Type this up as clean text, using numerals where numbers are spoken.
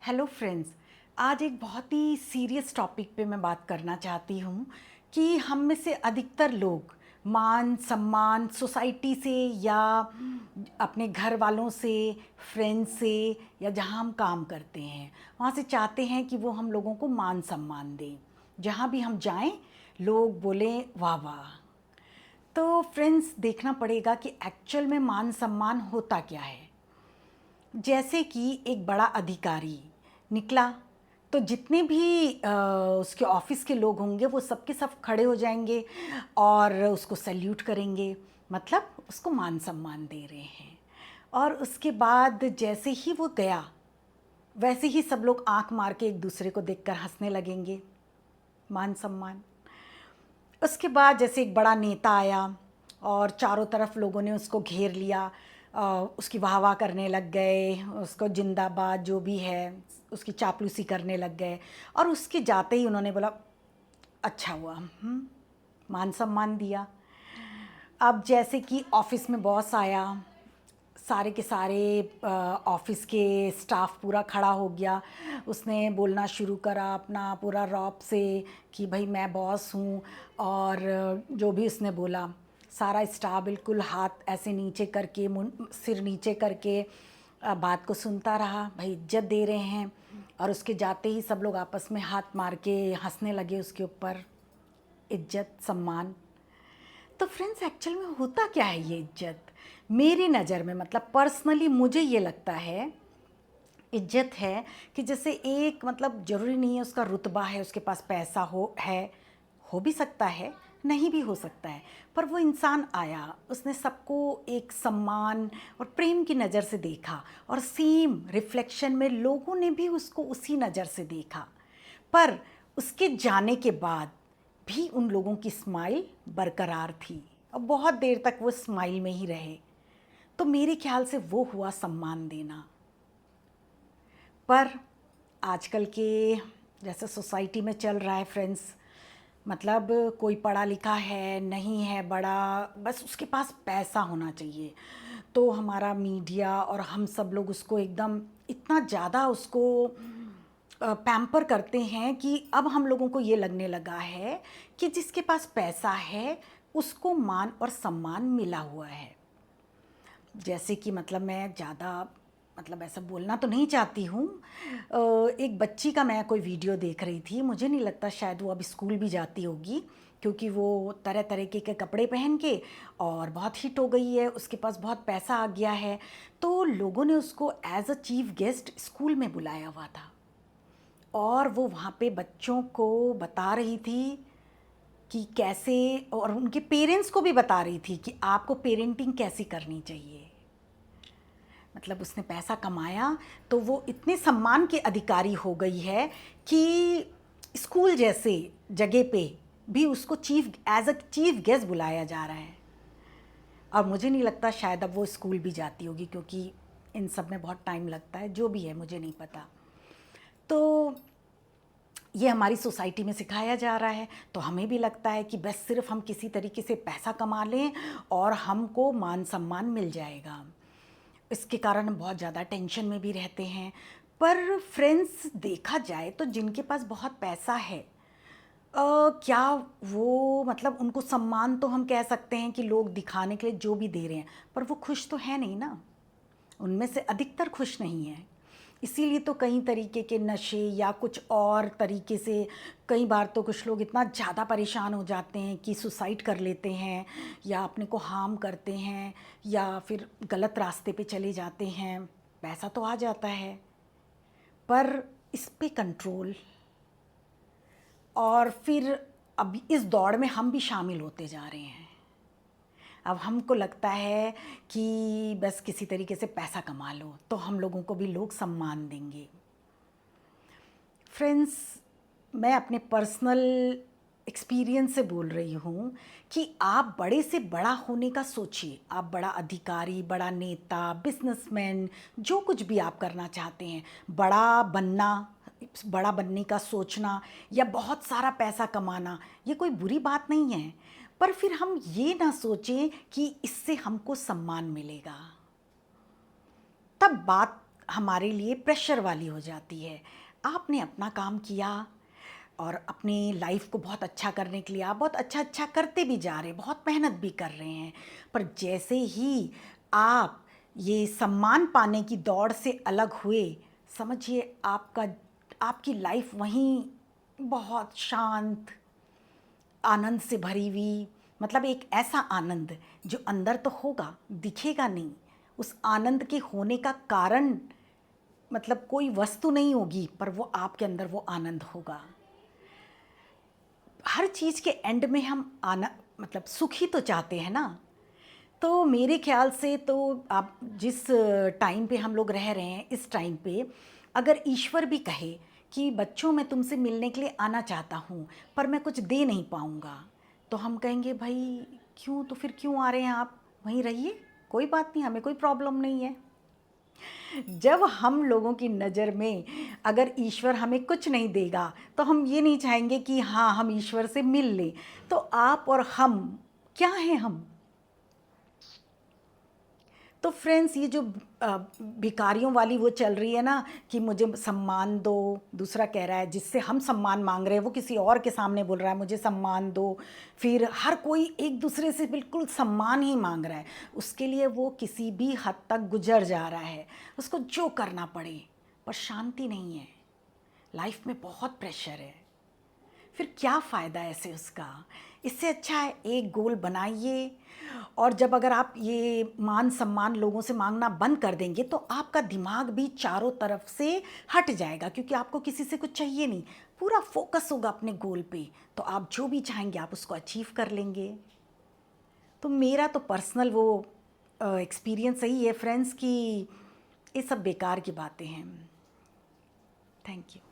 Hello friends. आज एक बहुत ही सीरियस टॉपिक पे मैं बात करना चाहती हूँ कि हम में से अधिकतर लोग मान सम्मान सोसाइटी से या अपने घर वालों से, फ्रेंड्स से या जहाँ हम काम करते हैं वहाँ से चाहते हैं कि वो हम लोगों को मान सम्मान दें। जहाँ भी हम जाएं लोग बोलें वाह वाह। तो फ्रेंड्स, देखना पड़ेगा कि एक्चुअल में मान सम्मान होता क्या है। जैसे कि एक बड़ा अधिकारी निकला तो जितने भी उसके ऑफिस के लोग होंगे वो सबके सब खड़े हो जाएंगे और उसको सैल्यूट करेंगे, मतलब उसको मान सम्मान दे रहे हैं। और उसके बाद जैसे ही वो गया वैसे ही सब लोग आंख मार के एक दूसरे को देखकर हंसने लगेंगे, मान सम्मान। उसके बाद जैसे एक बड़ा नेता आया और चारों तरफ लोगों ने उसको घेर लिया, उसकी वाह वाह करने लग गए, उसको जिंदाबाद जो भी है उसकी चापलूसी करने लग गए। और उसके जाते ही उन्होंने बोला अच्छा हुआ, मान सम्मान दिया। अब जैसे कि ऑफिस में बॉस आया, सारे के सारे ऑफिस के स्टाफ पूरा खड़ा हो गया। उसने बोलना शुरू करा अपना पूरा रौब से कि भाई मैं बॉस हूँ। और जो भी उसने बोला सारा स्टाफ बिल्कुल हाथ ऐसे नीचे करके सिर नीचे करके बात को सुनता रहा। भाई इज्जत दे रहे हैं। और उसके जाते ही सब लोग आपस में हाथ मार के हंसने लगे उसके ऊपर। इज्जत सम्मान। तो फ्रेंड्स, एक्चुअल में होता क्या है ये इज्जत? मेरी नज़र में, मतलब पर्सनली मुझे ये लगता है इज्जत है कि जैसे एक, मतलब ज़रूरी नहीं है उसका रुतबा है, उसके पास पैसा हो भी सकता है, नहीं भी हो सकता है, पर वो इंसान आया, उसने सबको एक सम्मान और प्रेम की नज़र से देखा और सेम रिफ्लेक्शन में लोगों ने भी उसको उसी नज़र से देखा। पर उसके जाने के बाद भी उन लोगों की स्माइल बरकरार थी और बहुत देर तक वो स्माइल में ही रहे। तो मेरे ख्याल से वो हुआ सम्मान देना। पर आजकल के जैसे सोसाइटी में चल रहा है फ्रेंड्स, मतलब कोई पढ़ा लिखा है नहीं है बड़ा, बस उसके पास पैसा होना चाहिए, तो हमारा मीडिया और हम सब लोग उसको एकदम इतना ज़्यादा उसको पैम्पर करते हैं कि अब हम लोगों को ये लगने लगा है कि जिसके पास पैसा है उसको मान और सम्मान मिला हुआ है। जैसे कि मतलब मैं ज़्यादा, मतलब ऐसा बोलना तो नहीं चाहती हूँ। एक बच्ची का मैं कोई वीडियो देख रही थी, मुझे नहीं लगता शायद वो अब स्कूल भी जाती होगी, क्योंकि वो तरह तरह के कपड़े पहन के और बहुत हिट हो गई है, उसके पास बहुत पैसा आ गया है। तो लोगों ने उसको as a chief guest school में बुलाया हुआ था और वो वहाँ पे बच्चों को बता रही थी कि कैसे, और उनके पेरेंट्स को भी बता रही थी कि आपको पेरेंटिंग कैसी करनी चाहिए। मतलब उसने पैसा कमाया तो वो इतने सम्मान के अधिकारी हो गई है कि स्कूल जैसे जगह पे भी उसको एज अ चीफ गेस्ट बुलाया जा रहा है। और मुझे नहीं लगता शायद अब वो स्कूल भी जाती होगी, क्योंकि इन सब में बहुत टाइम लगता है, जो भी है मुझे नहीं पता। तो ये हमारी सोसाइटी में सिखाया जा रहा है, तो हमें भी लगता है कि बस सिर्फ हम किसी तरीके से पैसा कमा लें और हमको मान सम्मान मिल जाएगा। इसके कारण हम बहुत ज़्यादा टेंशन में भी रहते हैं। पर फ्रेंड्स, देखा जाए तो जिनके पास बहुत पैसा है, क्या वो, मतलब उनको सम्मान तो हम कह सकते हैं कि लोग दिखाने के लिए जो भी दे रहे हैं, पर वो खुश तो है नहीं ना। उनमें से अधिकतर खुश नहीं है। इसीलिए तो कई तरीके के नशे या कुछ और तरीके से कई बार तो कुछ लोग इतना ज़्यादा परेशान हो जाते हैं कि सुसाइड कर लेते हैं या अपने को हार्म करते हैं या फिर गलत रास्ते पे चले जाते हैं। पैसा तो आ जाता है, पर इस पे कंट्रोल, और फिर अब इस दौड़ में हम भी शामिल होते जा रहे हैं। अब हमको लगता है कि बस किसी तरीके से पैसा कमा लो तो हम लोगों को भी लोग सम्मान देंगे। फ्रेंड्स, मैं अपने पर्सनल एक्सपीरियंस से बोल रही हूँ कि आप बड़े से बड़ा होने का सोचिए। आप बड़ा अधिकारी, बड़ा नेता, बिजनेसमैन, जो कुछ भी आप करना चाहते हैं, बड़ा बनना, बड़ा बनने का सोचना या बहुत सारा पैसा कमाना, ये कोई बुरी बात नहीं है। पर फिर हम ये ना सोचें कि इससे हमको सम्मान मिलेगा। तब बात हमारे लिए प्रेशर वाली हो जाती है। आपने अपना काम किया और अपनी लाइफ को बहुत अच्छा करने के लिए आप बहुत अच्छा अच्छा करते भी जा रहे हैं, बहुत मेहनत भी कर रहे हैं, पर जैसे ही आप ये सम्मान पाने की दौड़ से अलग हुए, समझिए आपकी लाइफ वहीं बहुत शांत, आनंद से भरी हुई, मतलब एक ऐसा आनंद जो अंदर तो होगा, दिखेगा नहीं। उस आनंद के होने का कारण मतलब कोई वस्तु नहीं होगी, पर वो आपके अंदर वो आनंद होगा। हर चीज़ के एंड में हम आना मतलब सुख ही तो चाहते हैं ना। तो मेरे ख्याल से तो आप जिस टाइम पे हम लोग रह रहे हैं, इस टाइम पे अगर ईश्वर भी कहे कि बच्चों मैं तुमसे मिलने के लिए आना चाहता हूँ पर मैं कुछ दे नहीं पाऊँगा, तो हम कहेंगे भाई क्यों, तो फिर क्यों आ रहे हैं आप, वहीं रहिए, कोई बात नहीं, हमें कोई प्रॉब्लम नहीं है। जब हम लोगों की नज़र में अगर ईश्वर हमें कुछ नहीं देगा तो हम ये नहीं चाहेंगे कि हाँ हम ईश्वर से मिल लें। तो आप और हम क्या हैं हम? तो फ्रेंड्स, ये जो भिखारियों वाली वो चल रही है ना कि मुझे सम्मान दो, दूसरा कह रहा है जिससे हम सम्मान मांग रहे हैं वो किसी और के सामने बोल रहा है मुझे सम्मान दो, फिर हर कोई एक दूसरे से बिल्कुल सम्मान ही मांग रहा है, उसके लिए वो किसी भी हद तक गुजर जा रहा है, उसको जो करना पड़े, पर शांति नहीं है, लाइफ में बहुत प्रेशर है, फिर क्या फ़ायदा ऐसे उसका? इससे अच्छा है एक गोल बनाइए, और जब अगर आप ये मान सम्मान लोगों से मांगना बंद कर देंगे तो आपका दिमाग भी चारों तरफ से हट जाएगा, क्योंकि आपको किसी से कुछ चाहिए नहीं, पूरा फोकस होगा अपने गोल पे, तो आप जो भी चाहेंगे आप उसको अचीव कर लेंगे। तो मेरा तो पर्सनल वो एक्सपीरियंस सही है फ्रेंड्स कि ये सब बेकार की बातें हैं। Thank you.